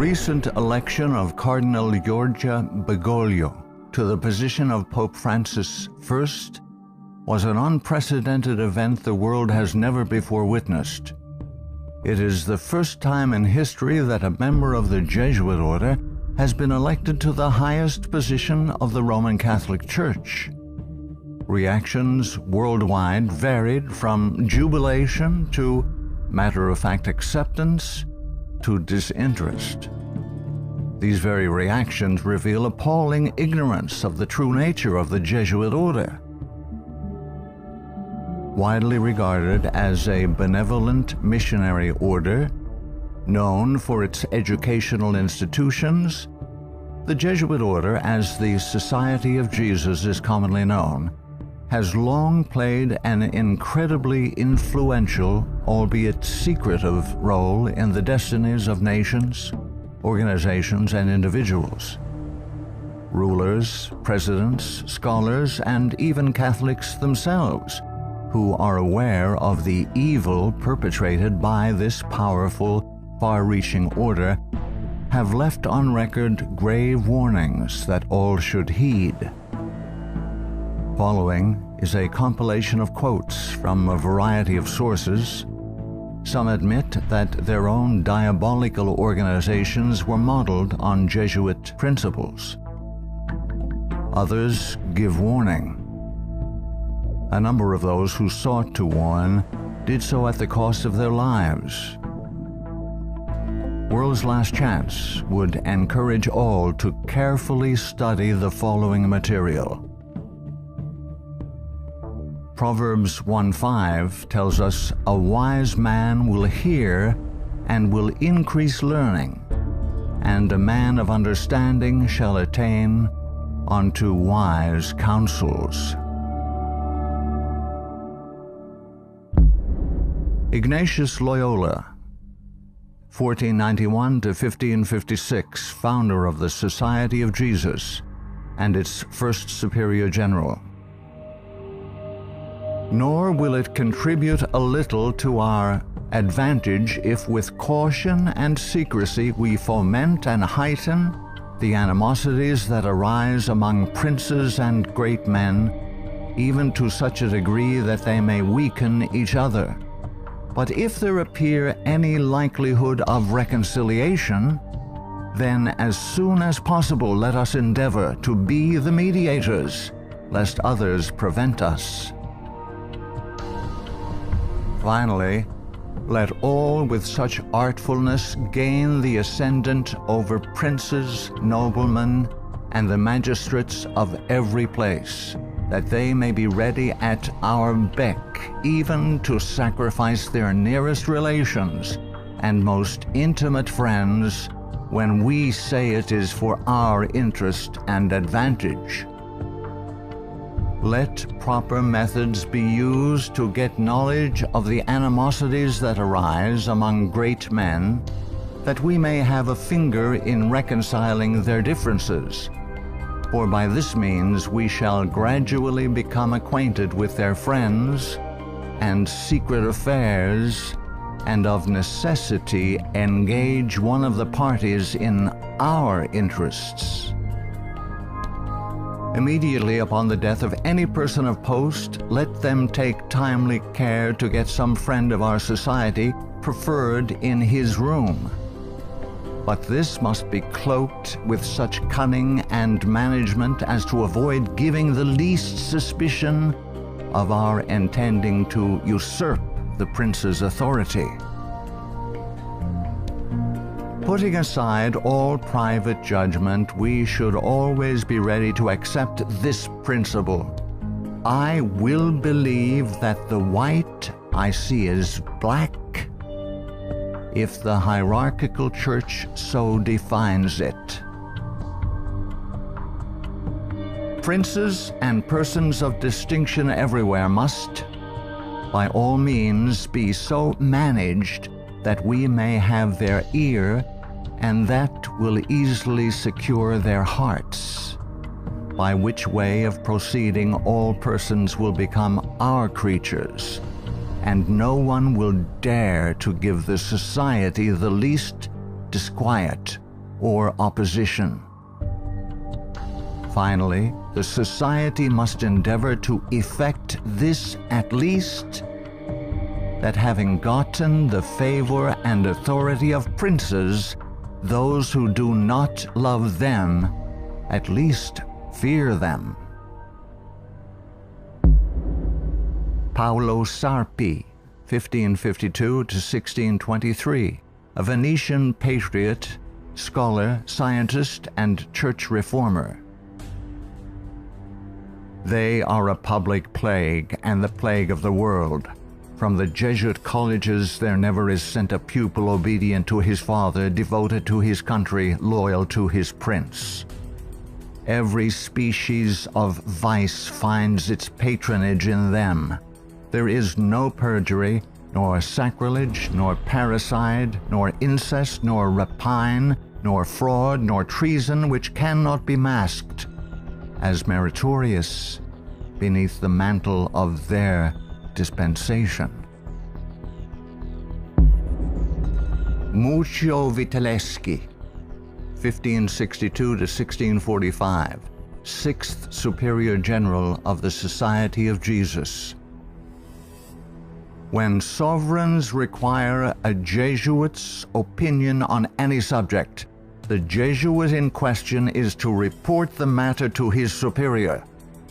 recent election of Cardinal Giorgia Bergoglio to the position of Pope Francis I was an unprecedented event the world has never before witnessed. It is the first time in history that a member of the Jesuit order has been elected to the highest position of the Roman Catholic Church. Reactions worldwide varied from jubilation to matter-of-fact acceptance to disinterest. These very reactions reveal appalling ignorance of the true nature of the Jesuit order. Widely regarded as a benevolent missionary order, known for its educational institutions, the Jesuit order, as the Society of Jesus is commonly known, has long played an incredibly influential, albeit secretive, role in the destinies of nations, organizations, and individuals. Rulers, presidents, scholars, and even Catholics themselves, who are aware of the evil perpetrated by this powerful, far-reaching order, have left on record grave warnings that all should heed. Following is a compilation of quotes from a variety of sources. Some admit that their own diabolical organizations were modeled on Jesuit principles. Others give warning. A number of those who sought to warn did so at the cost of their lives. World's Last Chance would encourage all to carefully study the following material. Proverbs 1:5 tells us, "A wise man will hear and will increase learning, and a man of understanding shall attain unto wise counsels." Ignatius Loyola, 1491 to 1556, founder of the Society of Jesus and its first superior general. Nor will it contribute a little to our advantage if with caution and secrecy we foment and heighten the animosities that arise among princes and great men, even to such a degree that they may weaken each other. But if there appear any likelihood of reconciliation, then as soon as possible let us endeavor to be the mediators, lest others prevent us. Finally, let all with such artfulness gain the ascendant over princes, noblemen, and the magistrates of every place, that they may be ready at our beck, even to sacrifice their nearest relations and most intimate friends, when we say it is for our interest and advantage. Let proper methods be used to get knowledge of the animosities that arise among great men, that we may have a finger in reconciling their differences. For by this means we shall gradually become acquainted with their friends and secret affairs, and of necessity engage one of the parties in our interests. Immediately upon the death of any person of post, let them take timely care to get some friend of our society preferred in his room. But this must be cloaked with such cunning and management as to avoid giving the least suspicion of our intending to usurp the prince's authority. Putting aside all private judgment, we should always be ready to accept this principle: I will believe that the white I see is black, if the hierarchical church so defines it. Princes and persons of distinction everywhere must, by all means, be so managed that we may have their ear, and that will easily secure their hearts, by which way of proceeding all persons will become our creatures, and no one will dare to give the society the least disquiet or opposition. Finally, the society must endeavor to effect this at least, that having gotten the favor and authority of princes, those who do not love them at least fear them. Paolo Sarpi, 1552 to 1623, a Venetian patriot, scholar, scientist, and church reformer. They are a public plague and the plague of the world. From the Jesuit colleges there never is sent a pupil obedient to his father, devoted to his country, loyal to his prince. Every species of vice finds its patronage in them. There is no perjury, nor sacrilege, nor parricide, nor incest, nor rapine, nor fraud, nor treason, which cannot be masked as meritorious beneath the mantle of their dispensation. Muccio Vitelleschi, 1562 to 1645, 6th Superior General of the Society of Jesus. When sovereigns require a Jesuit's opinion on any subject, the Jesuit in question is to report the matter to his superior,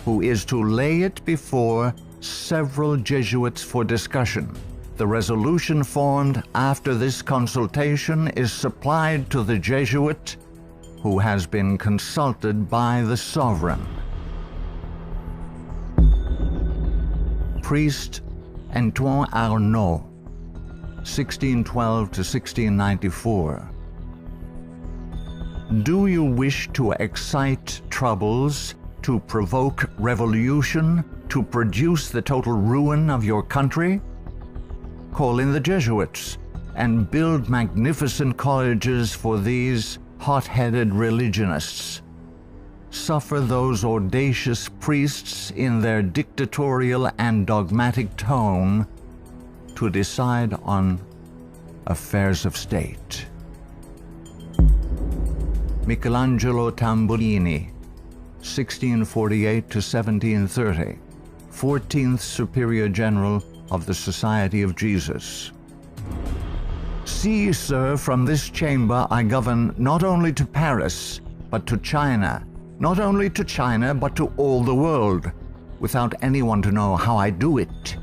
who is to lay it before several Jesuits for discussion. The resolution formed after this consultation is supplied to the Jesuit, who has been consulted by the sovereign. Priest Antoine Arnaud, 1612 to 1694. Do you wish to excite troubles, to provoke revolution, to produce the total ruin of your country? Call in the Jesuits and build magnificent colleges for these hot-headed religionists. Suffer those audacious priests in their dictatorial and dogmatic tone to decide on affairs of state. Michelangelo Tamburini, 1648 to 1730, 14th Superior General of the Society of Jesus. See, sir, from this chamber I govern not only to Paris, but to China, not only to China, but to all the world, without anyone to know how I do it.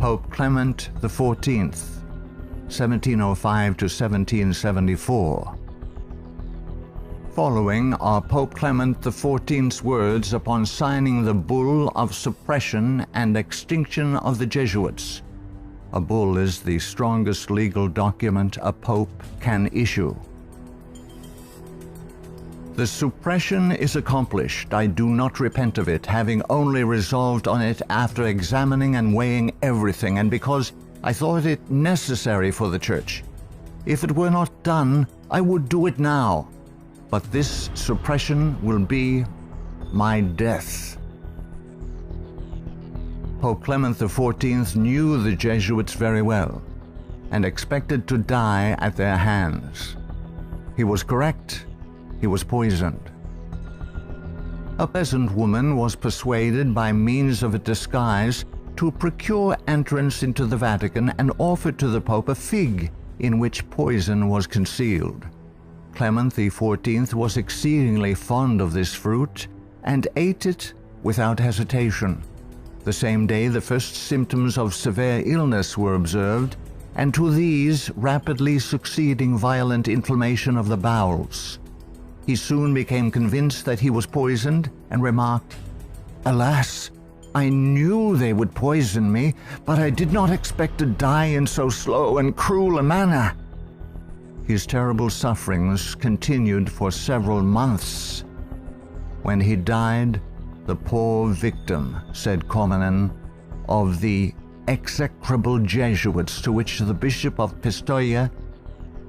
Pope Clement XIV, 1705 to 1774. Following are Pope Clement XIV's words upon signing the bull of suppression and extinction of the Jesuits. A bull is the strongest legal document a pope can issue. The suppression is accomplished. I do not repent of it, having only resolved on it after examining and weighing everything, and because I thought it necessary for the Church. If it were not done, I would do it now. But this suppression will be my death. Pope Clement XIV knew the Jesuits very well and expected to die at their hands. He was correct. He was poisoned. A peasant woman was persuaded by means of a disguise to procure entrance into the Vatican and offered to the Pope a fig in which poison was concealed. Clement XIV was exceedingly fond of this fruit and ate it without hesitation. The same day the first symptoms of severe illness were observed, and to these rapidly succeeding violent inflammation of the bowels. He soon became convinced that he was poisoned and remarked, "Alas, I knew they would poison me, but I did not expect to die in so slow and cruel a manner." His terrible sufferings continued for several months. When he died, the poor victim, said Comenon, of the execrable Jesuits to which the Bishop of Pistoia,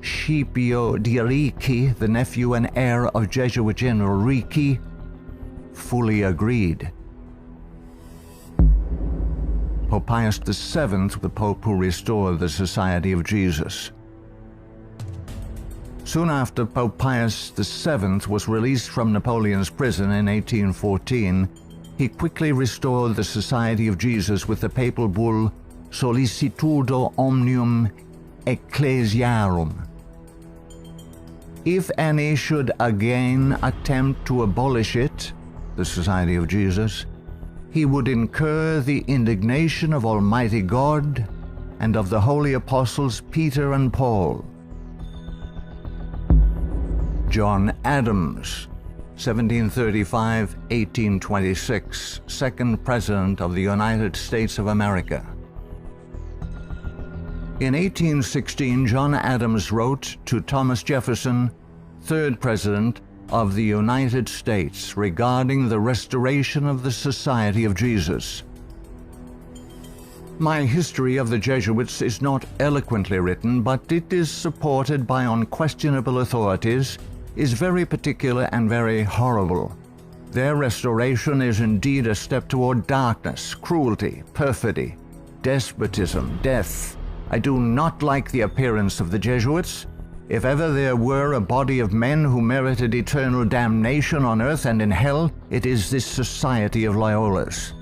Scipio di Ricci, the nephew and heir of Jesuit General Ricci, fully agreed. Pope Pius VII, the Pope who restored the Society of Jesus. Soon after Pope Pius VII was released from Napoleon's prison in 1814, he quickly restored the Society of Jesus with the papal bull Sollicitudo Omnium Ecclesiarum. If any should again attempt to abolish it, the Society of Jesus, he would incur the indignation of Almighty God and of the holy apostles Peter and Paul. John Adams, 1735–1826, second President of the United States of America. In 1816, John Adams wrote to Thomas Jefferson, third President of the United States, regarding the restoration of the Society of Jesus. My history of the Jesuits is not eloquently written, but it is supported by unquestionable authorities, is very particular and very horrible. Their restoration is indeed a step toward darkness, cruelty, perfidy, despotism, death. I do not like the appearance of the Jesuits. If ever there were a body of men who merited eternal damnation on earth and in hell, it is this Society of Loyolas.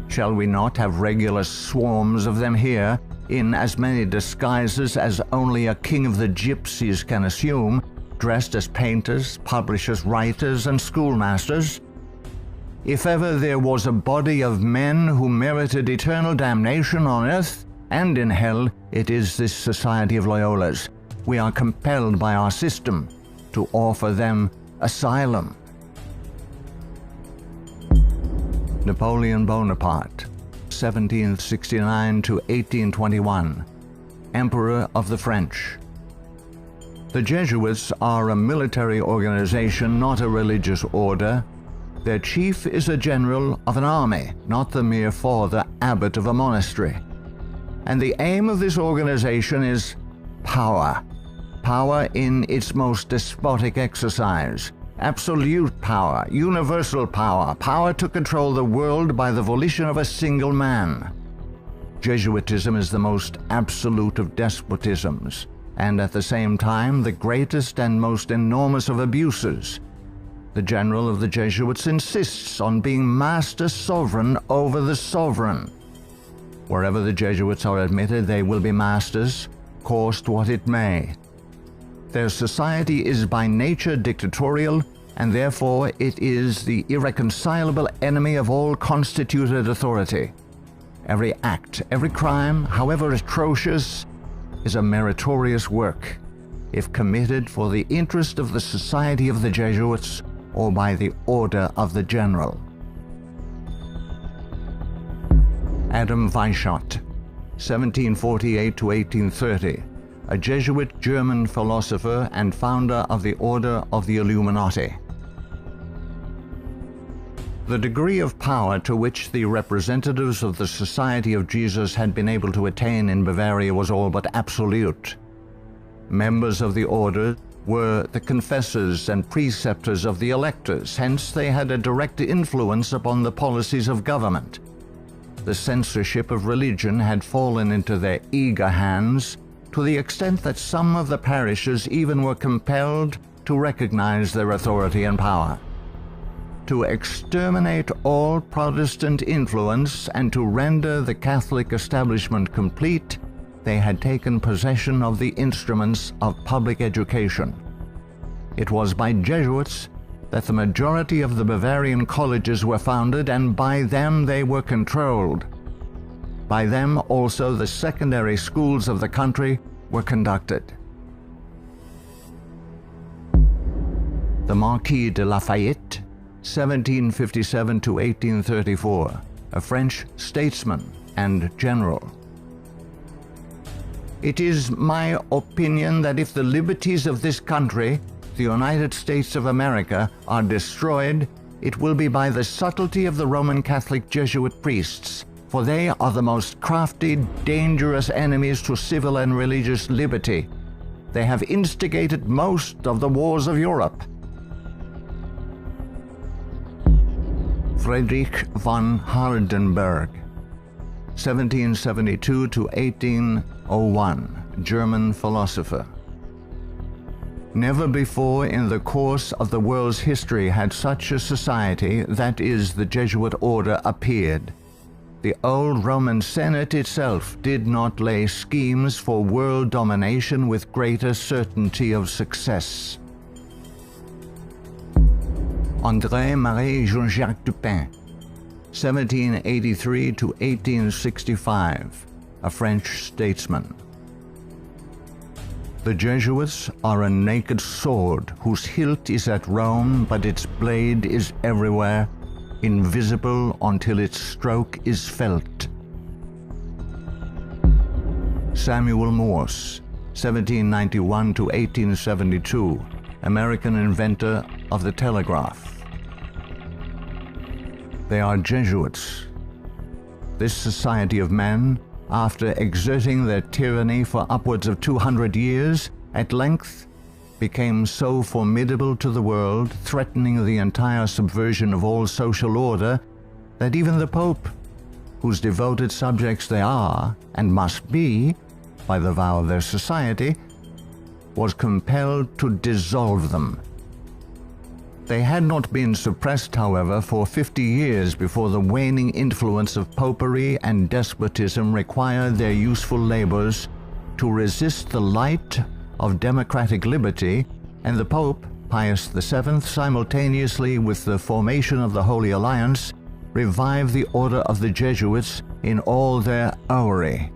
Shall we not have regular swarms of them here, in as many disguises as only a king of the gypsies can assume, dressed as painters, publishers, writers, and schoolmasters? If ever there was a body of men who merited eternal damnation on earth and in hell, it is this Society of Loyolas. We are compelled by our system to offer them asylum. Napoleon Bonaparte, 1769–1821, Emperor of the French. The Jesuits are a military organization, not a religious order. Their chief is a general of an army, not the mere father abbot of a monastery. And the aim of this organization is power. Power in its most despotic exercise. Absolute power, universal power, power to control the world by the volition of a single man. Jesuitism is the most absolute of despotisms, and at the same time the greatest and most enormous of abuses. The general of the Jesuits insists on being master sovereign over the sovereign. Wherever the Jesuits are admitted, they will be masters, cost what it may. Their society is by nature dictatorial, and therefore it is the irreconcilable enemy of all constituted authority. Every act, every crime, however atrocious, is a meritorious work, if committed for the interest of the Society of the Jesuits or by the order of the general. Adam Weishaupt, 1748–1830, a Jesuit German philosopher and founder of the Order of the Illuminati. The degree of power to which the representatives of the Society of Jesus had been able to attain in Bavaria was all but absolute. Members of the order were the confessors and preceptors of the electors, hence they had a direct influence upon the policies of government. The censorship of religion had fallen into their eager hands, to the extent that some of the parishes even were compelled to recognize their authority and power. To exterminate all Protestant influence and to render the Catholic establishment complete, they had taken possession of the instruments of public education. It was by Jesuits that the majority of the Bavarian colleges were founded, and by them they were controlled. By them also the secondary schools of the country were conducted. The Marquis de Lafayette, 1757–1834, a French statesman and general. It is my opinion that if the liberties of this country, the United States of America, are destroyed, it will be by the subtlety of the Roman Catholic Jesuit priests, for they are the most crafty, dangerous enemies to civil and religious liberty. They have instigated most of the wars of Europe. Friedrich von Hardenberg, 1772–1801, German philosopher. Never before in the course of the world's history had such a society, that is, the Jesuit order, appeared. The old Roman Senate itself did not lay schemes for world domination with greater certainty of success. André-Marie Jean-Jacques Dupin, 1783 to 1865, a French statesman. The Jesuits are a naked sword whose hilt is at Rome, but its blade is everywhere, invisible until its stroke is felt. Samuel Morse, 1791 to 1872, American inventor of the telegraph. They are Jesuits. This society of men, after exerting their tyranny for upwards of 200 years, at length became so formidable to the world, threatening the entire subversion of all social order, that even the Pope, whose devoted subjects they are and must be by the vow of their society, was compelled to dissolve them. They had not been suppressed, however, for 50 years before the waning influence of popery and despotism required their useful labors to resist the light of democratic liberty, and the Pope, Pius VII, simultaneously with the formation of the Holy Alliance, revived the order of the Jesuits in all their houri.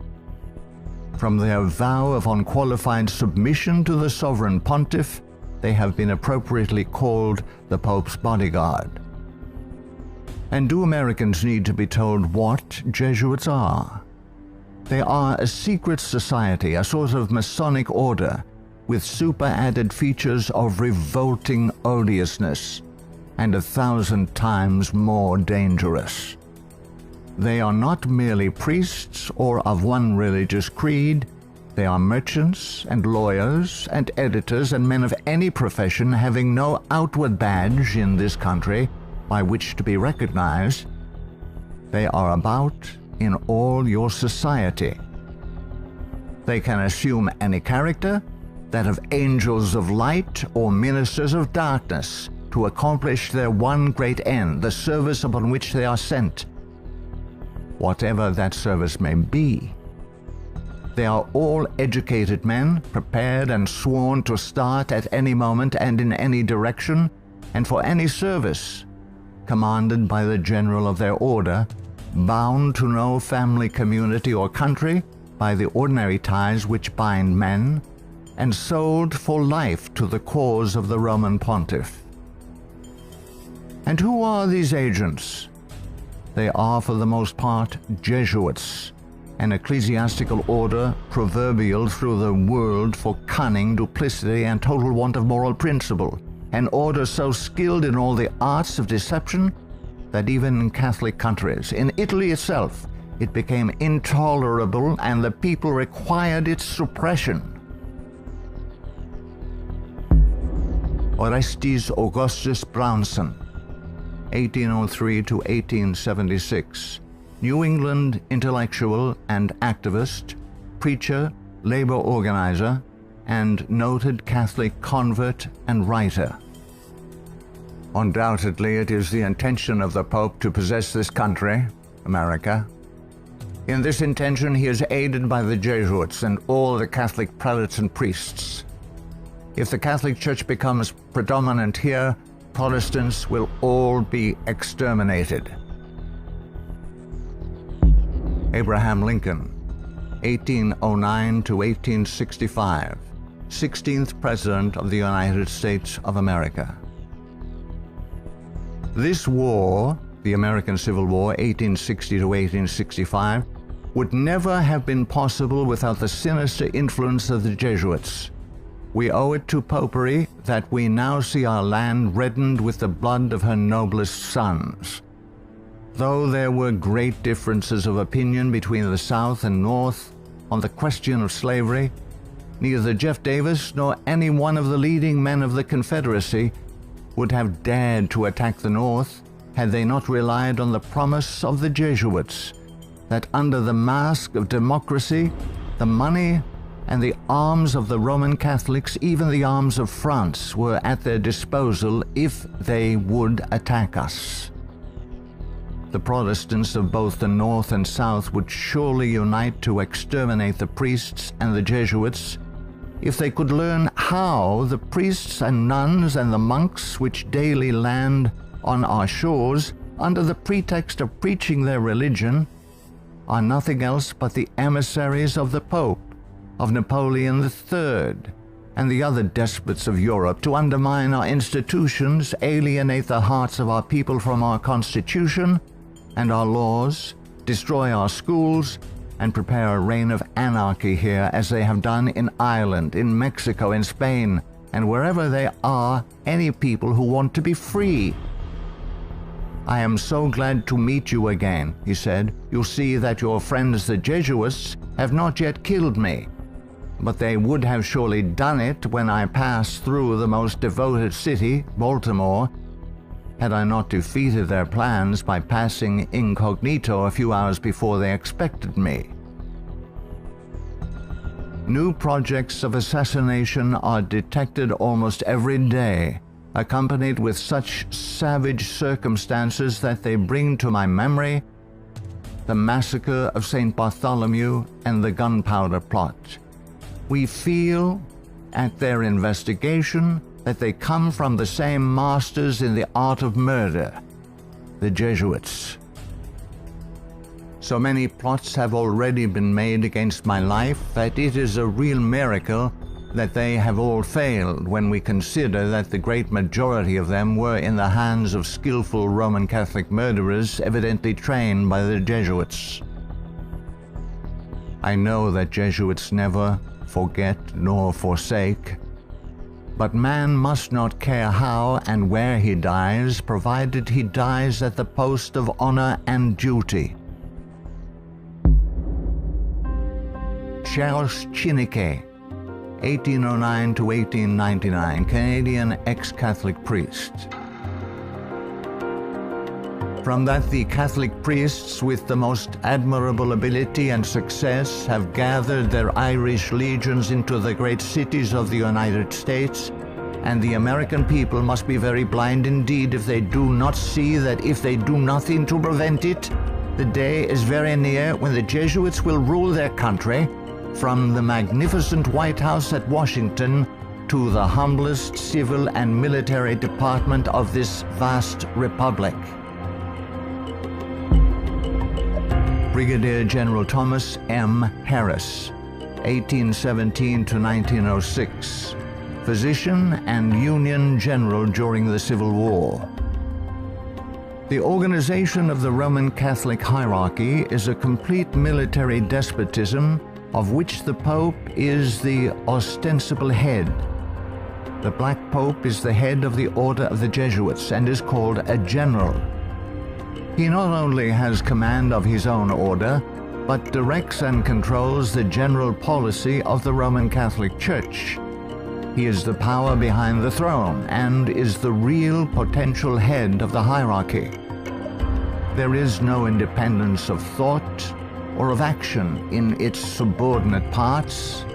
From their vow of unqualified submission to the sovereign pontiff, they have been appropriately called the Pope's bodyguard. And do Americans need to be told what Jesuits are? They are a secret society, a sort of Masonic order, with super-added features of revolting odiousness, and 1,000 times more dangerous. They are not merely priests or of one religious creed. They are merchants and lawyers and editors and men of any profession having no outward badge in this country by which to be recognized. They are about in all your society. They can assume any character, that of angels of light or ministers of darkness, to accomplish their one great end, the service upon which they are sent, whatever that service may be. They are all educated men, prepared and sworn to start at any moment and in any direction, and for any service, commanded by the general of their order, bound to no family, community, or country by the ordinary ties which bind men, and sold for life to the cause of the Roman pontiff. And who are these agents? They are for the most part Jesuits, an ecclesiastical order proverbial through the world for cunning, duplicity, and total want of moral principle, an order so skilled in all the arts of deception that even in Catholic countries, in Italy itself, it became intolerable and the people required its suppression. Orestes Augustus Brownson, 1803 to 1876, New England intellectual and activist, preacher, labor organizer, and noted Catholic convert and writer. Undoubtedly, it is the intention of the Pope to possess this country, America. In this intention, he is aided by the Jesuits and all the Catholic prelates and priests. If the Catholic Church becomes predominant here, Protestants will all be exterminated. Abraham Lincoln, 1809 to 1865, 16th President of the United States of America. This war, the American Civil War, 1860 to 1865, would never have been possible without the sinister influence of the Jesuits. We owe it to popery that we now see our land reddened with the blood of her noblest sons. Though there were great differences of opinion between the South and North on the question of slavery, neither Jeff Davis nor any one of the leading men of the Confederacy would have dared to attack the North had they not relied on the promise of the Jesuits that under the mask of democracy, the money, and the arms of the Roman Catholics, even the arms of France, were at their disposal if they would attack us. The Protestants of both the North and South would surely unite to exterminate the priests and the Jesuits if they could learn how the priests and nuns and the monks which daily land on our shores under the pretext of preaching their religion are nothing else but the emissaries of the Pope, of Napoleon III, and the other despots of Europe to undermine our institutions, alienate the hearts of our people from our Constitution and our laws, destroy our schools, and prepare a reign of anarchy here as they have done in Ireland, in Mexico, in Spain, and wherever there are any people who want to be free. I am so glad to meet you again, he said. You'll see that your friends the Jesuits have not yet killed me, but they would have surely done it when I passed through the most devoted city, Baltimore, had I not defeated their plans by passing incognito a few hours before they expected me. New projects of assassination are detected almost every day, accompanied with such savage circumstances that they bring to my memory the massacre of St. Bartholomew and the gunpowder plot. We feel, at their investigation, that they come from the same masters in the art of murder, the Jesuits. So many plots have already been made against my life that it is a real miracle that they have all failed when we consider that the great majority of them were in the hands of skillful Roman Catholic murderers evidently trained by the Jesuits. I know that Jesuits never forget nor forsake, but man must not care how and where he dies, provided he dies at the post of honor and duty. Charles Chineke, 1809 to 1899, Canadian ex-Catholic priest. From that the Catholic priests with the most admirable ability and success have gathered their Irish legions into the great cities of the United States, and the American people must be very blind indeed if they do not see that if they do nothing to prevent it, the day is very near when the Jesuits will rule their country, from the magnificent White House at Washington to the humblest civil and military department of this vast republic. Brigadier General Thomas M. Harris, 1817 to 1906, physician and Union General during the Civil War. The organization of the Roman Catholic hierarchy is a complete military despotism of which the Pope is the ostensible head. The Black Pope is the head of the Order of the Jesuits and is called a general. He not only has command of his own order, but directs and controls the general policy of the Roman Catholic Church. He is the power behind the throne and is the real potential head of the hierarchy. There is no independence of thought or of action in its subordinate parts,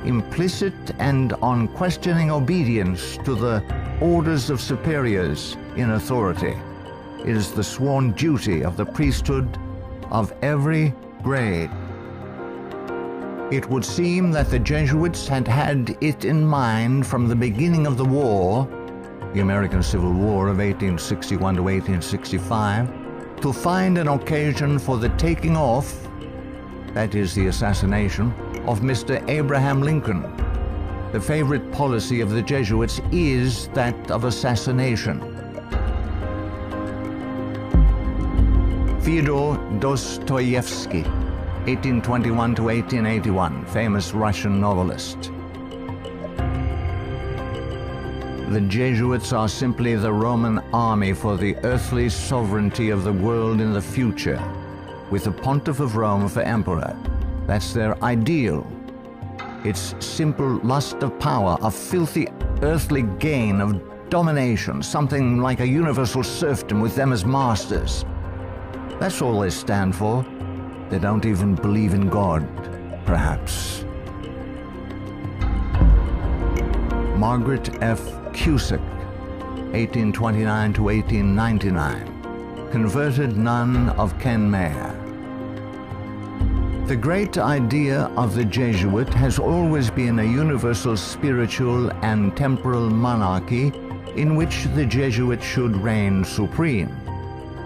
implicit and unquestioning obedience to the orders of superiors in authority is the sworn duty of the priesthood of every grade. It would seem that the Jesuits had had it in mind from the beginning of the war, the American Civil War of 1861 to 1865, to find an occasion for the taking off, that is the assassination, of Mr. Abraham Lincoln. The favorite policy of the Jesuits is that of assassination. Fyodor Dostoevsky, 1821 to 1881, famous Russian novelist. The Jesuits are simply the Roman army for the earthly sovereignty of the world in the future, with the Pontiff of Rome for emperor. That's their ideal. It's simple lust of power, a filthy earthly gain of domination, something like a universal serfdom with them as masters. That's all they stand for. They don't even believe in God, perhaps. Margaret F. Cusick, 1829 to 1899, converted nun of Kenmare. The great idea of the Jesuit has always been a universal spiritual and temporal monarchy in which the Jesuit should reign supreme.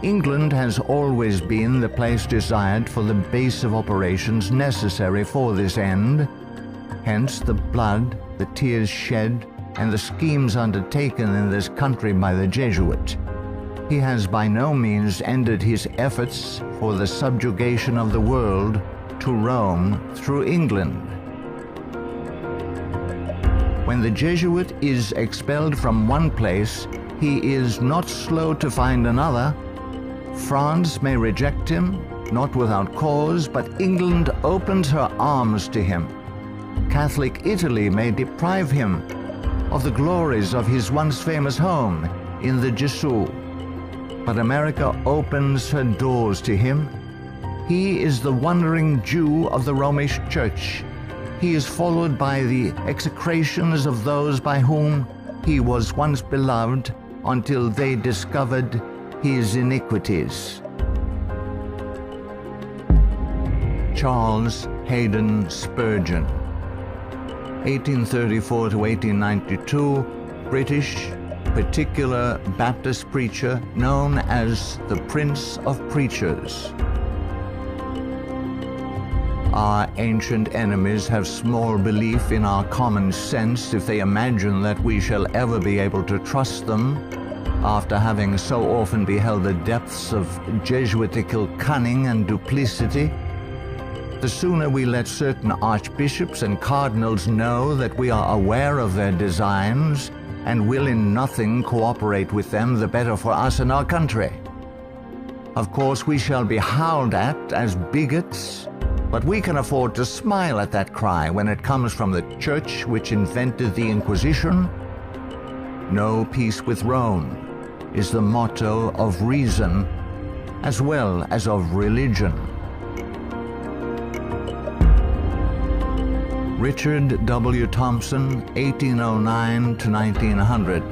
England has always been the place desired for the base of operations necessary for this end. Hence the blood, the tears shed, and the schemes undertaken in this country by the Jesuit. He has by no means ended his efforts for the subjugation of the world to Rome through England. When the Jesuit is expelled from one place, he is not slow to find another. France may reject him, not without cause, but England opens her arms to him. Catholic Italy may deprive him of the glories of his once famous home in the Jesuit, but America opens her doors to him. He is the wandering Jew of the Romish Church. He is followed by the execrations of those by whom he was once beloved until they discovered his iniquities. Charles Haddon Spurgeon, 1834 to 1892, British, particular Baptist preacher known as the Prince of Preachers. Our ancient enemies have small belief in our common sense if they imagine that we shall ever be able to trust them, after having so often beheld the depths of Jesuitical cunning and duplicity. The sooner we let certain archbishops and cardinals know that we are aware of their designs and will in nothing cooperate with them, the better for us and our country. Of course, we shall be howled at as bigots, but we can afford to smile at that cry when it comes from the church which invented the Inquisition. No peace with Rome is the motto of reason as well as of religion. Richard W. Thompson, 1809 to 1900,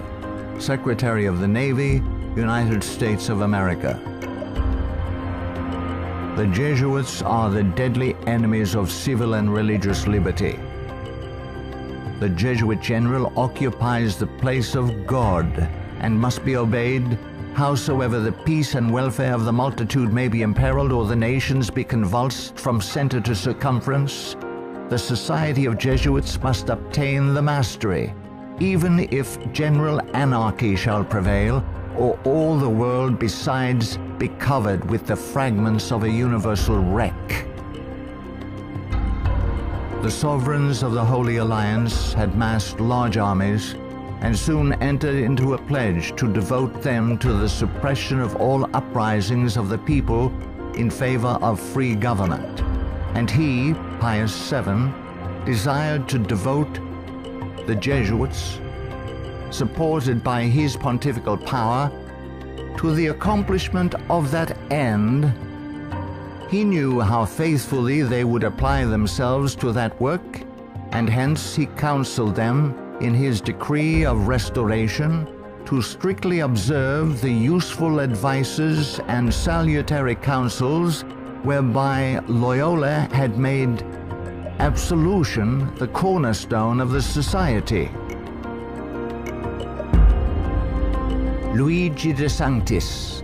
Secretary of the Navy, United States of America. The Jesuits are the deadly enemies of civil and religious liberty. The Jesuit general occupies the place of God and must be obeyed, howsoever the peace and welfare of the multitude may be imperiled or the nations be convulsed from center to circumference. The Society of Jesuits must obtain the mastery, even if general anarchy shall prevail, or all the world besides be covered with the fragments of a universal wreck. The sovereigns of the Holy Alliance had massed large armies and soon entered into a pledge to devote them to the suppression of all uprisings of the people in favor of free government. And he, Pius VII, desired to devote the Jesuits, supported by his pontifical power, to the accomplishment of that end. He knew how faithfully they would apply themselves to that work, and hence he counseled them in his decree of restoration to strictly observe the useful advices and salutary counsels whereby Loyola had made absolution the cornerstone of the society. Luigi de Sanctis,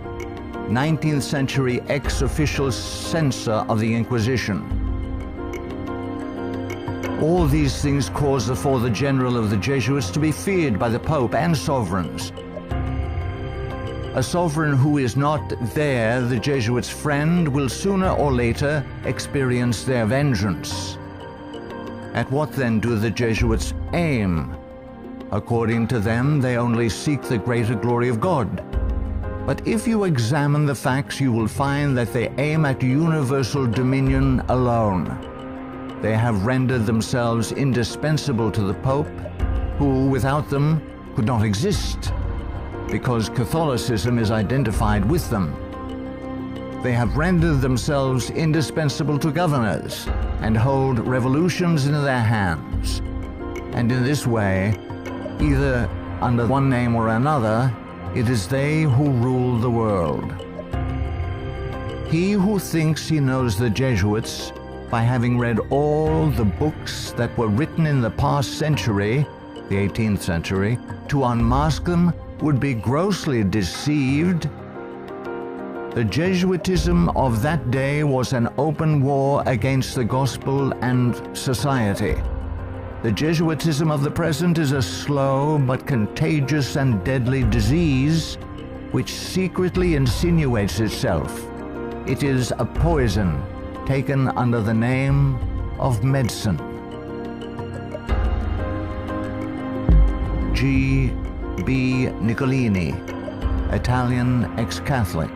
19th century ex-official censor of the Inquisition. All these things caused the Father General of the Jesuits to be feared by the Pope and sovereigns. A sovereign who is not there, the Jesuits' friend, will sooner or later experience their vengeance. At what then do the Jesuits aim? According to them, they only seek the greater glory of God. But if you examine the facts, you will find that they aim at universal dominion alone. They have rendered themselves indispensable to the Pope, who without them could not exist, because Catholicism is identified with them. They have rendered themselves indispensable to governors and hold revolutions in their hands. And in this way, Either under one name or another, it is they who rule the world. He who thinks he knows the Jesuits by having read all the books that were written in the past century, the 18th century, to unmask them would be grossly deceived. The Jesuitism of that day was an open war against the gospel and society. The Jesuitism of the present is a slow but contagious and deadly disease which secretly insinuates itself. It is a poison taken under the name of medicine. G. B. Nicolini, Italian ex-Catholic,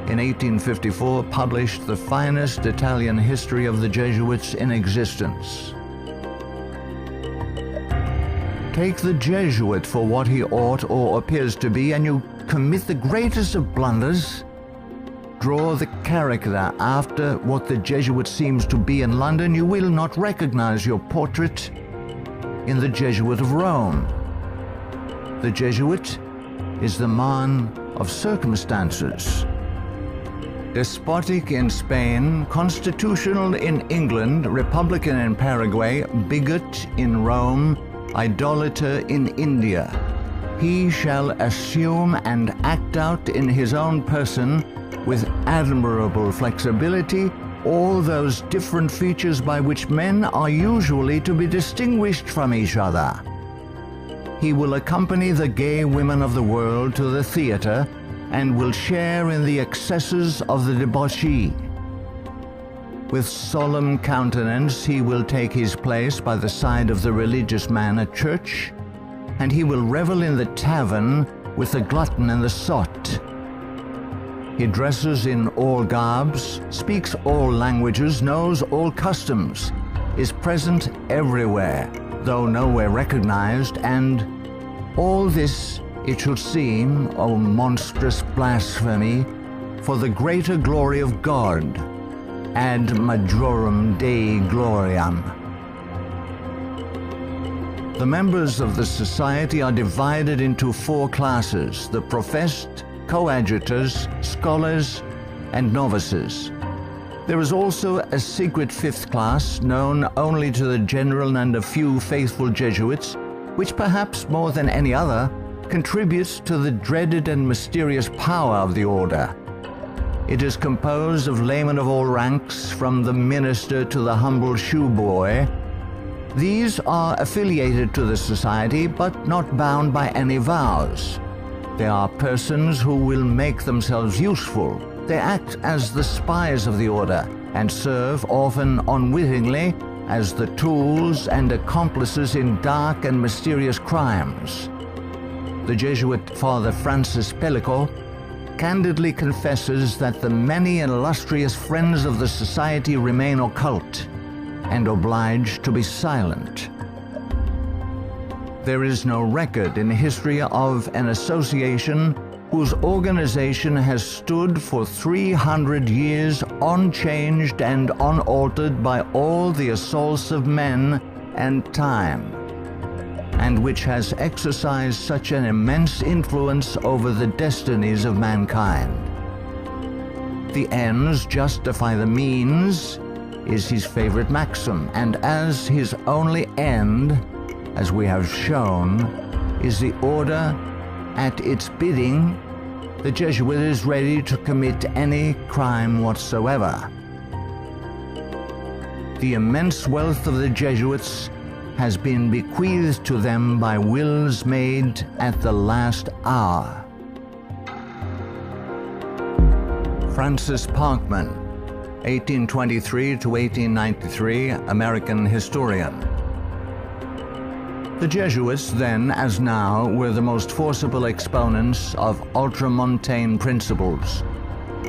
in 1854 published the finest Italian history of the Jesuits in existence. Take the Jesuit for what he ought or appears to be, and you commit the greatest of blunders. Draw the character after what the Jesuit seems to be in London, you will not recognize your portrait in the Jesuit of Rome. The Jesuit is the man of circumstances. Despotic in Spain, constitutional in England, republican in Paraguay, bigot in Rome, idolater in India. He shall assume and act out in his own person, with admirable flexibility, all those different features by which men are usually to be distinguished from each other. He will accompany the gay women of the world to the theater and will share in the excesses of the debauchee. With solemn countenance he will take his place by the side of the religious man at church, and he will revel in the tavern with the glutton and the sot. He dresses in all garbs, speaks all languages, knows all customs, is present everywhere, though nowhere recognized, and all this, it should seem, O monstrous blasphemy, for the greater glory of God, ad majorem Dei gloriam. The members of the society are divided into 4 classes: the professed, coadjutors, scholars, and novices. There is also a secret 5th class, known only to the general and a few faithful Jesuits, which perhaps more than any other contributes to the dreaded and mysterious power of the order. It is composed of laymen of all ranks, from the minister to the humble shoeboy. These are affiliated to the society, but not bound by any vows. They are persons who will make themselves useful. They act as the spies of the order, and serve, often unwittingly, as the tools and accomplices in dark and mysterious crimes. The Jesuit Father Francis Pellico candidly confesses that the many and illustrious friends of the society remain occult and obliged to be silent. There is no record in history of an association whose organization has stood for 300 years unchanged and unaltered by all the assaults of men and time, and which has exercised such an immense influence over the destinies of mankind. The ends justify the means is his favorite maxim, and as his only end, as we have shown, is the order at its bidding, the Jesuit is ready to commit any crime whatsoever. The immense wealth of the Jesuits has been bequeathed to them by wills made at the last hour. Francis Parkman, 1823 to 1893, American historian. The Jesuits, then as now, were the most forcible exponents of ultramontane principles.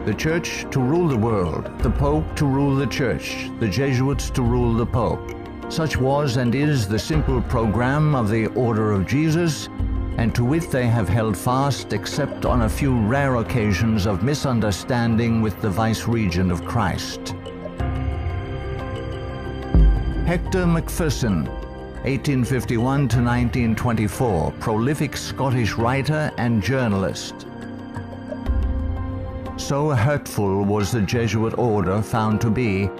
The Church to rule the world, the Pope to rule the Church, the Jesuits to rule the Pope. Such was and is the simple program of the Order of Jesus, and to it they have held fast except on a few rare occasions of misunderstanding with the Vice-Regent of Christ. Hector Macpherson, 1851 to 1924, prolific Scottish writer and journalist. So hurtful was the Jesuit order found to be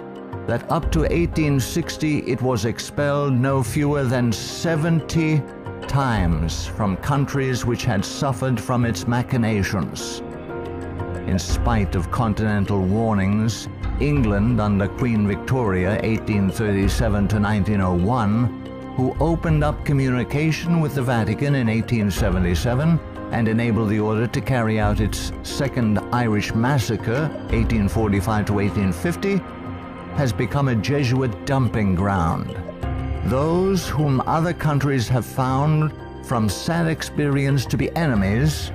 that up to 1860 it was expelled no fewer than 70 times from countries which had suffered from its machinations. In spite of continental warnings, England under Queen Victoria 1837 to 1901, who opened up communication with the Vatican in 1877 and enabled the order to carry out its Second Irish Massacre 1845 to 1850, has become a Jesuit dumping ground. Those whom other countries have found from sad experience to be enemies,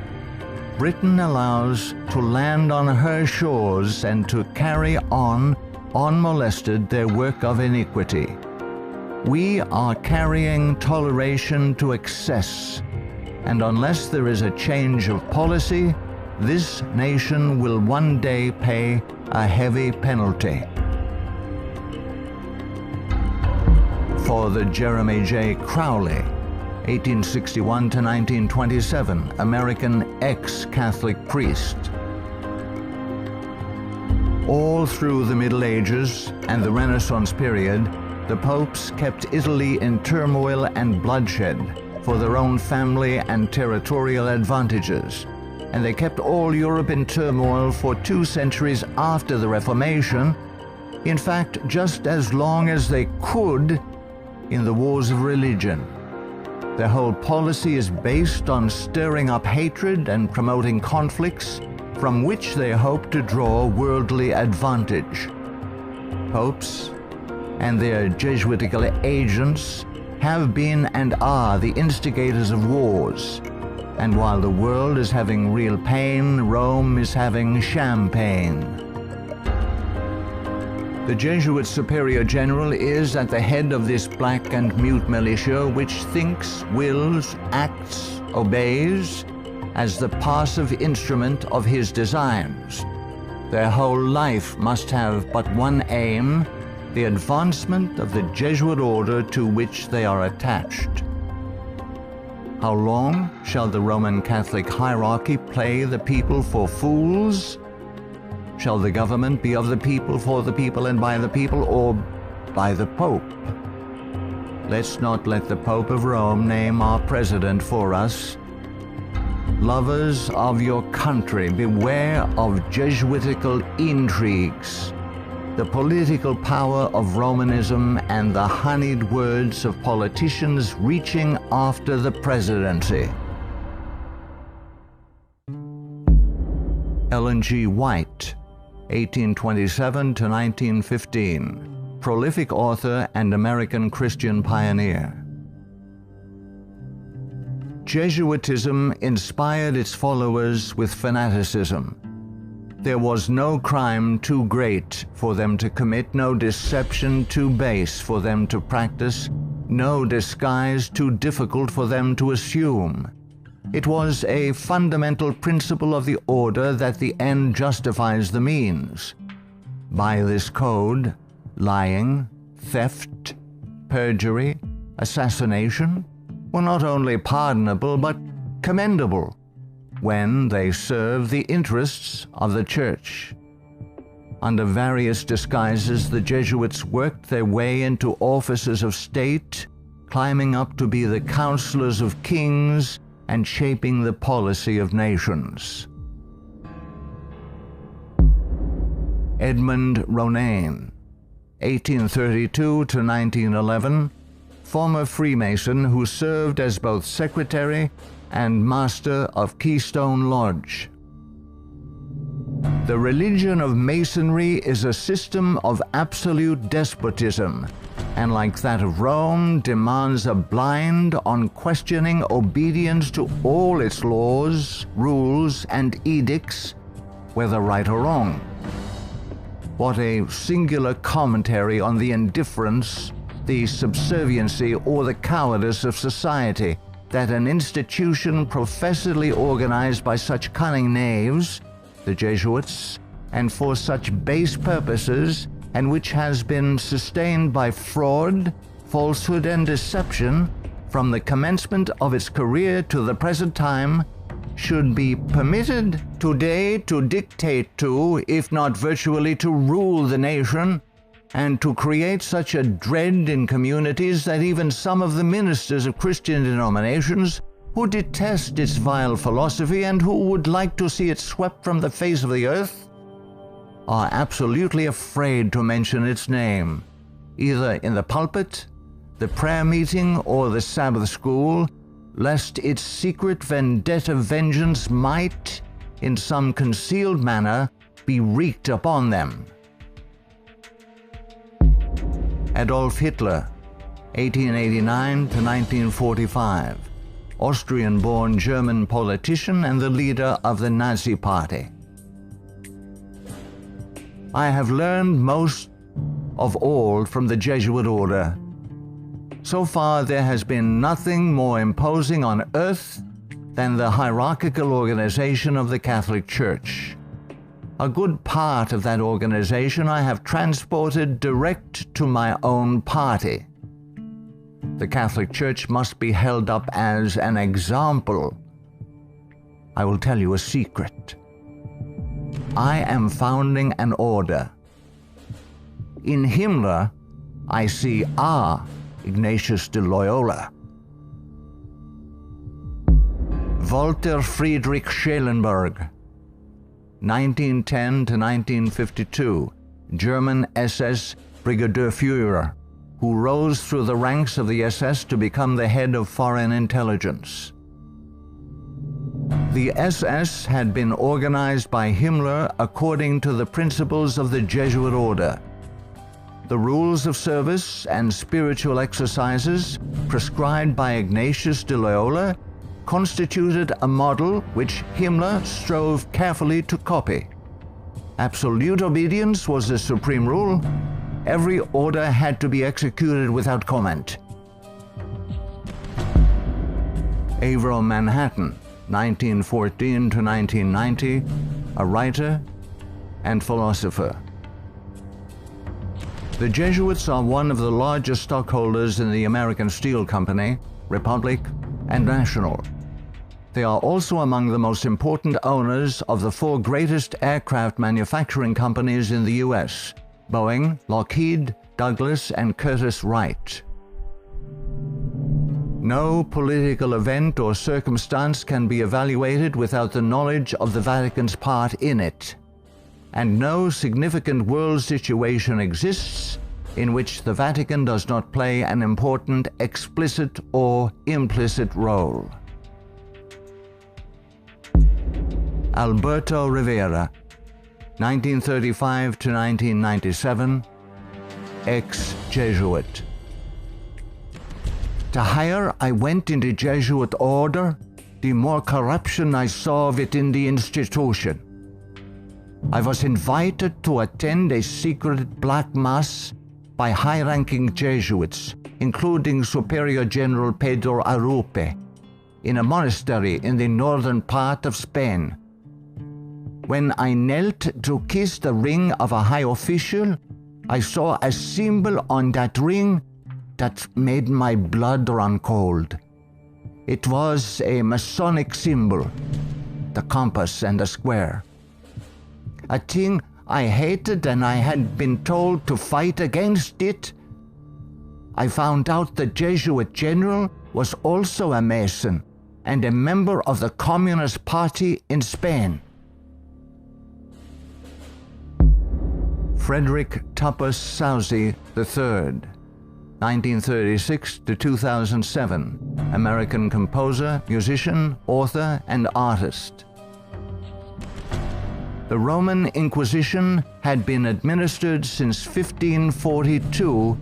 Britain allows to land on her shores and to carry on, unmolested, their work of iniquity. We are carrying toleration to excess, and unless there is a change of policy, this nation will one day pay a heavy penalty. For the Jeremy J. Crowley, 1861 to 1927, American ex-Catholic priest. All through the Middle Ages and the Renaissance period, the popes kept Italy in turmoil and bloodshed for their own family and territorial advantages, and they kept all Europe in turmoil for 2 centuries after the Reformation, in fact, just as long as they could in the wars of religion. Their whole policy is based on stirring up hatred and promoting conflicts from which they hope to draw worldly advantage. Popes and their Jesuitical agents have been and are the instigators of wars, and while the world is having real pain, Rome is having champagne. The Jesuit Superior General is at the head of this black and mute militia which thinks, wills, acts, obeys as the passive instrument of his designs. Their whole life must have but one aim, the advancement of the Jesuit order to which they are attached. How long shall the Roman Catholic hierarchy play the people for fools? Shall the government be of the people, for the people, and by the people, or by the Pope? Let's not let the Pope of Rome name our president for us. Lovers of your country, beware of Jesuitical intrigues, the political power of Romanism, and the honeyed words of politicians reaching after the presidency. Ellen G. White, 1827 to 1915, prolific author and American Christian pioneer. Jesuitism inspired its followers with fanaticism. There was no crime too great for them to commit, no deception too base for them to practice, no disguise too difficult for them to assume. It was a fundamental principle of the order that the end justifies the means. By this code, lying, theft, perjury, assassination were not only pardonable but commendable when they served the interests of the Church. Under various disguises, the Jesuits worked their way into offices of state, climbing up to be the counselors of kings and shaping the policy of nations. Edmund Ronan, 1832 to 1911, former Freemason who served as both secretary and master of Keystone Lodge. The religion of Masonry is a system of absolute despotism, and like that of Rome, demands a blind, unquestioning obedience to all its laws, rules, and edicts, whether right or wrong. What a singular commentary on the indifference, the subserviency, or the cowardice of society, that an institution professedly organized by such cunning knaves, the Jesuits, and for such base purposes, and which has been sustained by fraud, falsehood and deception from the commencement of its career to the present time should be permitted today to dictate to, if not virtually to rule the nation, and to create such a dread in communities that even some of the ministers of Christian denominations who detest its vile philosophy and who would like to see it swept from the face of the earth are absolutely afraid to mention its name, either in the pulpit, the prayer meeting, or the Sabbath school, lest its secret vendetta vengeance might, in some concealed manner, be wreaked upon them. Adolf Hitler, 1889 to 1945, Austrian-born German politician and the leader of the Nazi Party. I have learned most of all from the Jesuit order. So far, there has been nothing more imposing on earth than the hierarchical organization of the Catholic Church. A good part of that organization I have transported direct to my own party. The Catholic Church must be held up as an example. I will tell you a secret. I am founding an order. In Himmler, I see our Ignatius de Loyola. Walter Friedrich Schellenberg, 1910 to 1952, German SS Brigadier Führer, who rose through the ranks of the SS to become the head of foreign intelligence. The SS had been organized by Himmler according to the principles of the Jesuit order. The rules of service and spiritual exercises prescribed by Ignatius de Loyola constituted a model which Himmler strove carefully to copy. Absolute obedience was the supreme rule. Every order had to be executed without comment. Avro Manhattan, 1914 to 1990, a writer and philosopher. The Jesuits are one of the largest stockholders in the American Steel Company, Republic, and National. They are also among the most important owners of the four greatest aircraft manufacturing companies in the U.S., Boeing, Lockheed, Douglas, and Curtiss-Wright. No political event or circumstance can be evaluated without the knowledge of the Vatican's part in it, and no significant world situation exists in which the Vatican does not play an important explicit or implicit role. Alberto Rivera, 1935 to 1997, ex-Jesuit. The higher I went in the Jesuit order, the more corruption I saw within the institution. I was invited to attend a secret black mass by high-ranking Jesuits, including Superior General Pedro Arupe, in a monastery in the northern part of Spain. When I knelt to kiss the ring of a high official, I saw a symbol on that ring that made my blood run cold. It was a Masonic symbol, the compass and the square. A thing I hated, and I had been told to fight against it. I found out the Jesuit general was also a Mason and a member of the Communist Party in Spain. Frederick Tupper Southey III, 1936 to 2007, American composer, musician, author, and artist. The Roman Inquisition had been administered since 1542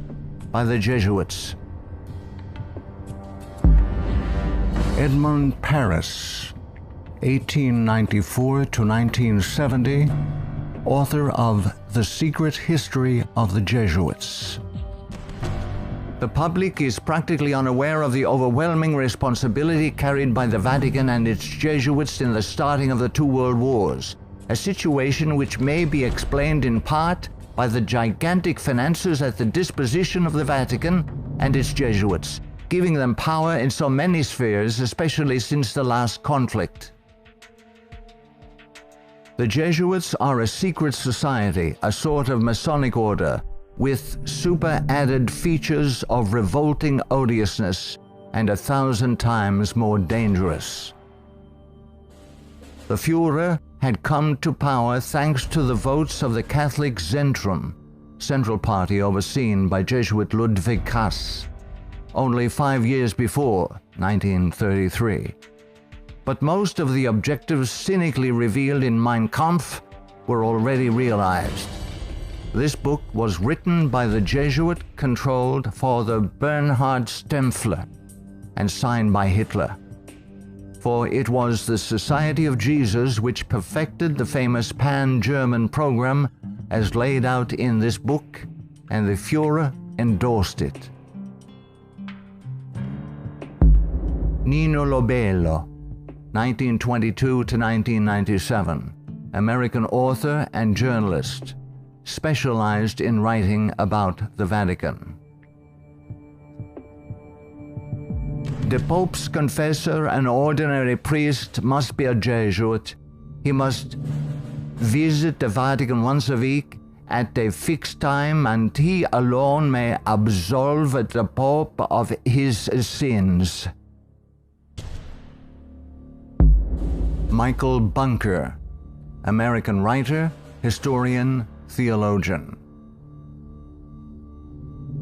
by the Jesuits. Edmund Paris, 1894 to 1970, author of The Secret History of the Jesuits. The public is practically unaware of the overwhelming responsibility carried by the Vatican and its Jesuits in the starting of the two world wars, a situation which may be explained in part by the gigantic finances at the disposition of the Vatican and its Jesuits, giving them power in so many spheres, especially since the last conflict. The Jesuits are a secret society, a sort of Masonic order, with super-added features of revolting odiousness and 1,000 times more dangerous. The Führer had come to power thanks to the votes of the Catholic Zentrum, Central Party overseen by Jesuit Ludwig Kass, only 5 years before, 1933. But most of the objectives cynically revealed in Mein Kampf were already realized. This book was written by the Jesuit-controlled Father Bernhard Stempfler and signed by Hitler. For it was the Society of Jesus which perfected the famous Pan-German program as laid out in this book, and the Führer endorsed it. Nino Lobello, 1922 to 1997, American author and journalist, specialized in writing about the Vatican. The Pope's confessor, an ordinary priest, must be a Jesuit. He must visit the Vatican once a week at a fixed time, and he alone may absolve the Pope of his sins. Michael Bunker, American writer, historian, theologian.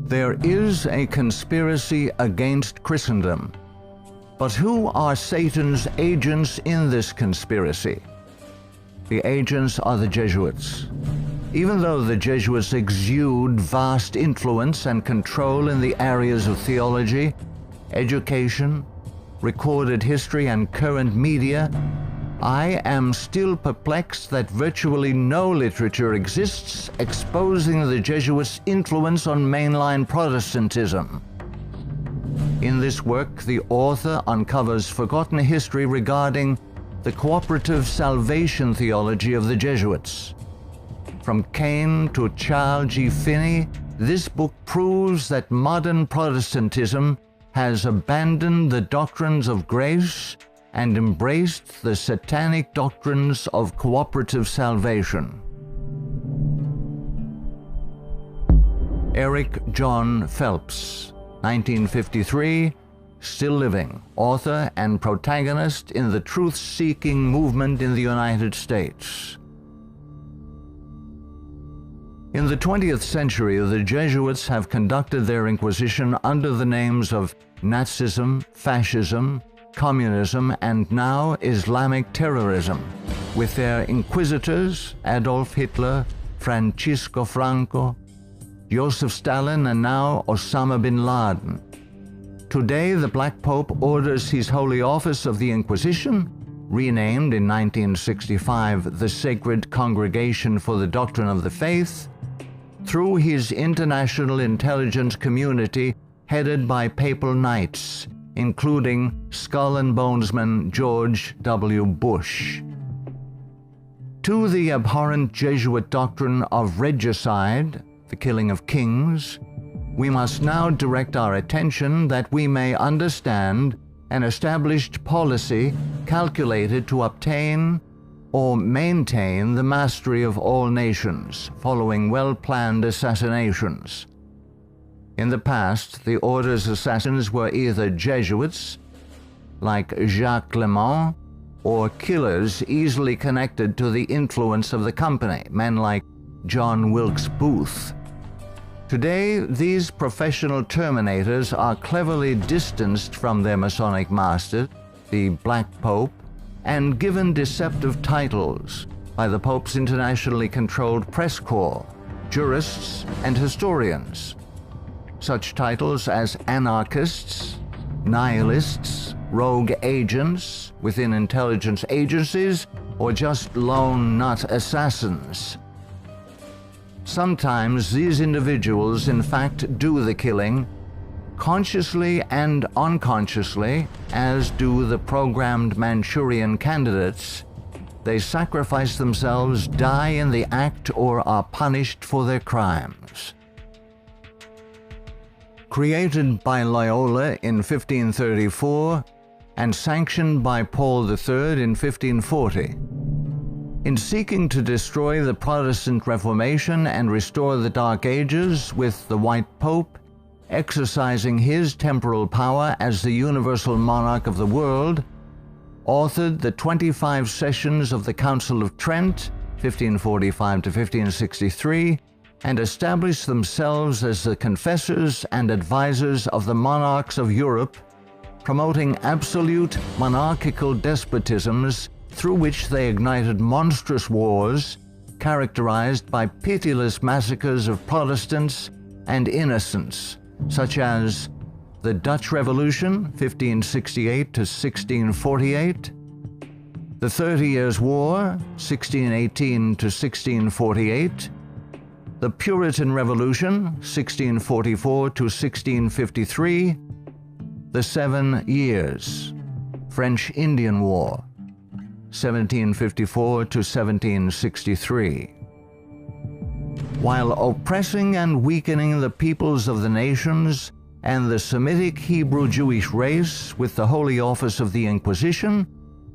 There is a conspiracy against Christendom, but who are Satan's agents in this conspiracy? The agents are the Jesuits. Even though the Jesuits exude vast influence and control in the areas of theology, education, recorded history, and current media, I am still perplexed that virtually no literature exists exposing the Jesuits' influence on mainline Protestantism. In this work, the author uncovers forgotten history regarding the cooperative salvation theology of the Jesuits. From Cain to Charles G. Finney, this book proves that modern Protestantism has abandoned the doctrines of grace and embraced the satanic doctrines of cooperative salvation. Eric John Phelps, 1953, still living, author and protagonist in the truth-seeking movement in the United States. In the 20th century, the Jesuits have conducted their inquisition under the names of Nazism, fascism, communism, and now Islamic terrorism, with their inquisitors Adolf Hitler, Francisco Franco, Joseph Stalin, and now Osama bin Laden. Today, the Black Pope orders his Holy Office of the Inquisition, renamed in 1965 the Sacred Congregation for the Doctrine of the Faith, through his international intelligence community headed by papal knights, including Skull and Bonesman George W. Bush. To the abhorrent Jesuit doctrine of regicide, the killing of kings, we must now direct our attention that we may understand an established policy calculated to obtain or maintain the mastery of all nations following well-planned assassinations. In the past, the order's assassins were either Jesuits, like Jacques Clement, or killers easily connected to the influence of the company, men like John Wilkes Booth. Today, these professional terminators are cleverly distanced from their Masonic master, the Black Pope, and given deceptive titles by the Pope's internationally controlled press corps, jurists, and historians. Such titles as anarchists, nihilists, rogue agents within intelligence agencies, or just lone nut assassins. Sometimes these individuals in fact do the killing, consciously and unconsciously, as do the programmed Manchurian candidates. They sacrifice themselves, die in the act, or are punished for their crimes. created by Loyola in 1534 and sanctioned by Paul III in 1540. In seeking to destroy the Protestant Reformation and restore the Dark Ages with the White Pope, exercising his temporal power as the universal monarch of the world, authored the 25 sessions of the Council of Trent, 1545 to 1563, and established themselves as the confessors and advisors of the monarchs of Europe, promoting absolute monarchical despotisms through which they ignited monstrous wars characterized by pitiless massacres of Protestants and innocents, such as the Dutch Revolution, 1568 to 1648, the 30 Years' War, 1618 to 1648, the Puritan Revolution, 1644 to 1653, the 7 Years, French Indian War, 1754 to 1763. While oppressing and weakening the peoples of the nations and the Semitic Hebrew Jewish race with the Holy Office of the Inquisition,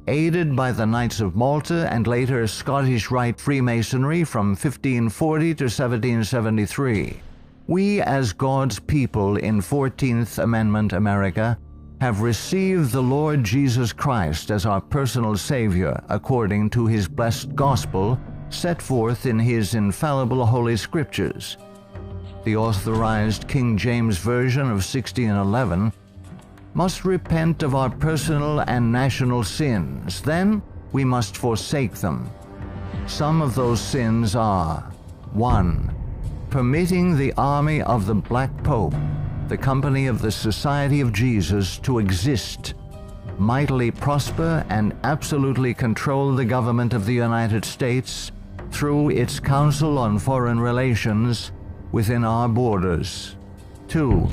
aided by the Knights of Malta and later Scottish Rite Freemasonry from 1540 to 1773, we as God's people in 14th Amendment America have received the Lord Jesus Christ as our personal Savior according to His blessed gospel set forth in His infallible Holy Scriptures. The authorized King James Version of 1611 must repent of our personal and national sins. Then we must forsake them. Some of those sins are: 1. Permitting the army of the Black Pope, the company of the Society of Jesus, to exist, mightily prosper, and absolutely control the government of the United States through its Council on Foreign Relations within our borders. 2.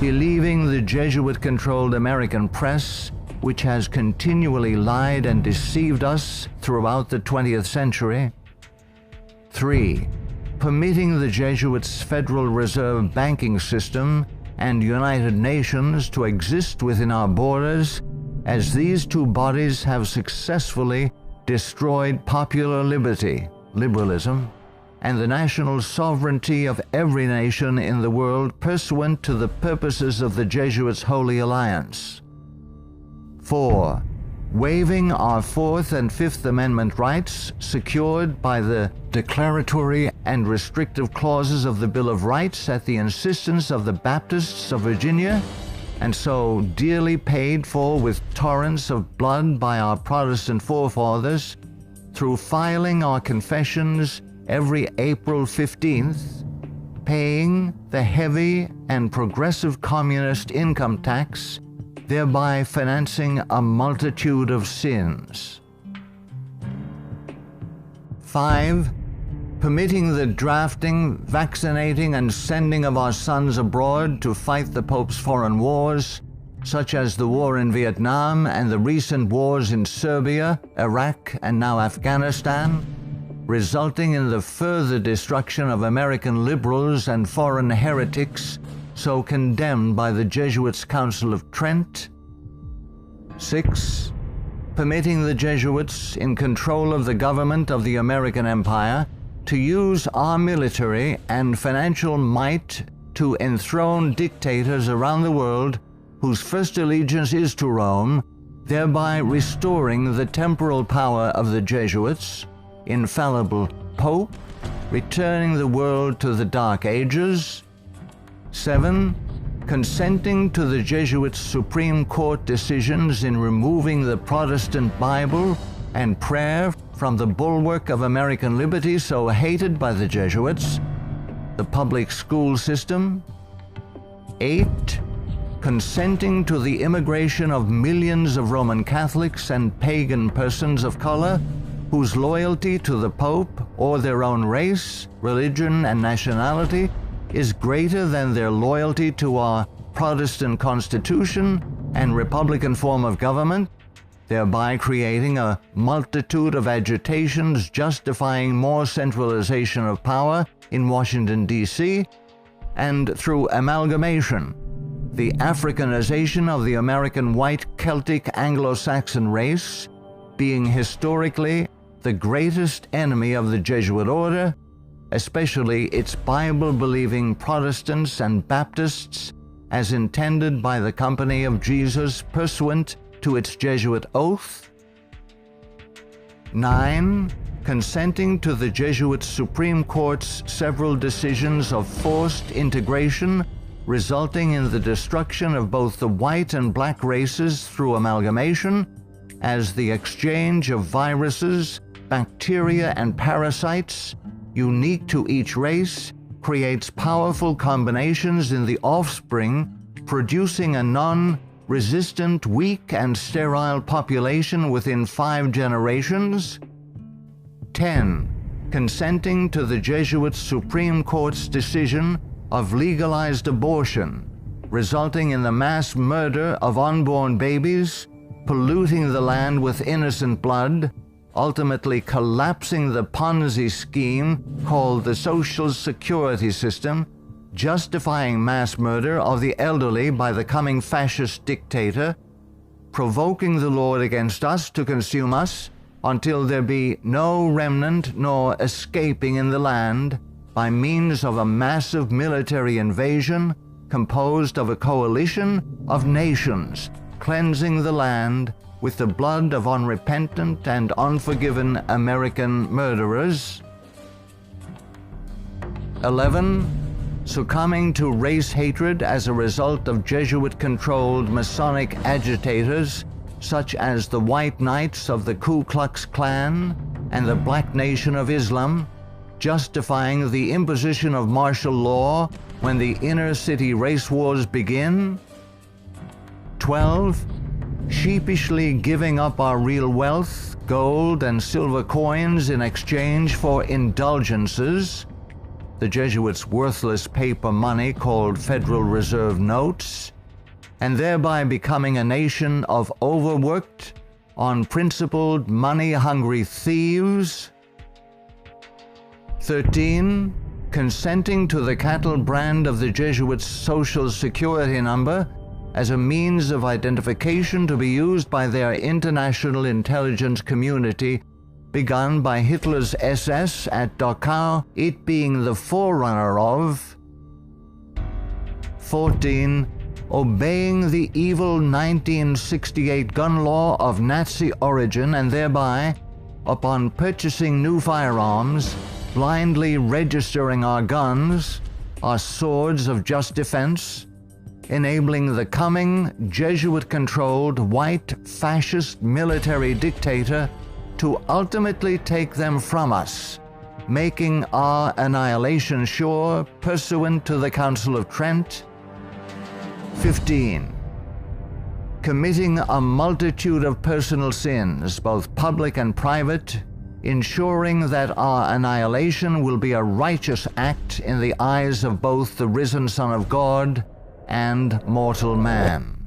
Believing the Jesuit-controlled American press, which has continually lied and deceived us throughout the 20th century. 3. Permitting the Jesuits' Federal Reserve banking system and United Nations to exist within our borders, as these two bodies have successfully destroyed popular liberty, liberalism, and the national sovereignty of every nation in the world pursuant to the purposes of the Jesuits' Holy Alliance. 4. Waiving our Fourth and Fifth Amendment rights secured by the declaratory and restrictive clauses of the Bill of Rights at the insistence of the Baptists of Virginia, and so dearly paid for with torrents of blood by our Protestant forefathers, through filing our confessions every April 15th, paying the heavy and progressive communist income tax, thereby financing a multitude of sins. 5. Permitting the drafting, vaccinating, and sending of our sons abroad to fight the Pope's foreign wars, such as the war in Vietnam and the recent wars in Serbia, Iraq, and now Afghanistan, resulting in the further destruction of American liberals and foreign heretics so condemned by the Jesuits' Council of Trent. 6. Permitting the Jesuits in control of the government of the American Empire to use our military and financial might to enthrone dictators around the world whose first allegiance is to Rome, thereby restoring the temporal power of the Jesuits, infallible Pope, returning the world to the Dark Ages. 7. Consenting to the Jesuits' Supreme Court decisions in removing the Protestant Bible and prayer from the bulwark of American liberty so hated by the Jesuits, the public school system. 8. Consenting to the immigration of millions of Roman Catholics and pagan persons of color whose loyalty to the Pope or their own race, religion, and nationality is greater than their loyalty to our Protestant Constitution and Republican form of government, thereby creating a multitude of agitations justifying more centralization of power in Washington, D.C., and through amalgamation, the Africanization of the American white Celtic Anglo-Saxon race, being historically the greatest enemy of the Jesuit order, especially its Bible-believing Protestants and Baptists, as intended by the Company of Jesus pursuant to its Jesuit oath. 9. Consenting to the Jesuit Supreme Court's several decisions of forced integration, resulting in the destruction of both the white and black races through amalgamation, as the exchange of viruses, bacteria, and parasites, unique to each race, creates powerful combinations in the offspring, producing a non-resistant, weak, and sterile population within 5 generations. 10. Consenting to the Jesuit Supreme Court's decision of legalized abortion, resulting in the mass murder of unborn babies, polluting the land with innocent blood, ultimately collapsing the Ponzi scheme called the Social Security system, justifying mass murder of the elderly by the coming fascist dictator, provoking the Lord against us to consume us, until there be no remnant nor escaping in the land, by means of a massive military invasion composed of a coalition of nations, cleansing the land with the blood of unrepentant and unforgiven American murderers. 11. Succumbing to race hatred as a result of Jesuit-controlled Masonic agitators such as the White Knights of the Ku Klux Klan and the Black Nation of Islam, justifying the imposition of martial law when the inner-city race wars begin. 12. Sheepishly giving up our real wealth, gold and silver coins in exchange for indulgences, the Jesuits' worthless paper money called Federal Reserve notes, and thereby becoming a nation of overworked, unprincipled, money-hungry thieves. 13. Consenting to the cattle brand of the Jesuits' Social Security number as a means of identification to be used by their international intelligence community, begun by Hitler's SS at Dachau, it being the forerunner of. 14. Obeying the evil 1968 gun law of Nazi origin and thereby, upon purchasing new firearms, blindly registering our guns, our swords of just defense, enabling the coming Jesuit-controlled white fascist military dictator to ultimately take them from us, making our annihilation sure pursuant to the Council of Trent. 15. Committing a multitude of personal sins, both public and private, ensuring that our annihilation will be a righteous act in the eyes of both the risen Son of God and mortal man.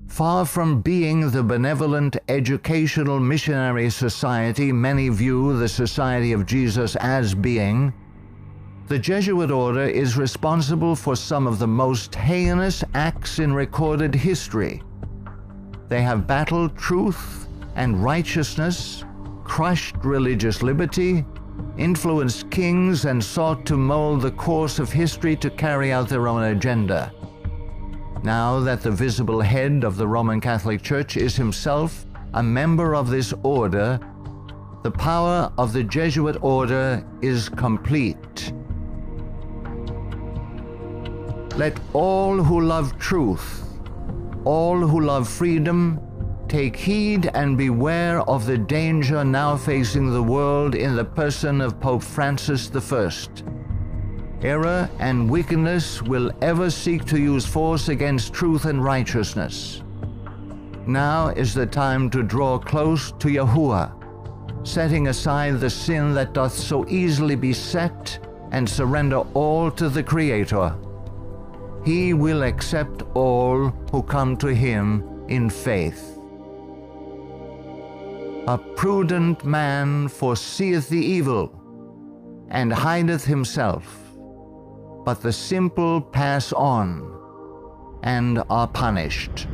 Far from being the benevolent educational missionary society many view the Society of Jesus as being, the Jesuit order is responsible for some of the most heinous acts in recorded history. They have battled truth and righteousness, crushed religious liberty, influenced kings, and sought to mold the course of history to carry out their own agenda. Now that the visible head of the Roman Catholic Church is himself a member of this order, the power of the Jesuit order is complete. Let all who love truth, all who love freedom, take heed and beware of the danger now facing the world in the person of Pope Francis I. Error and wickedness will ever seek to use force against truth and righteousness. Now is the time to draw close to Yahuwah, setting aside the sin that doth so easily beset, and surrender all to the Creator. He will accept all who come to him in faith. A prudent man foreseeth the evil, and hideth himself, but the simple pass on and are punished.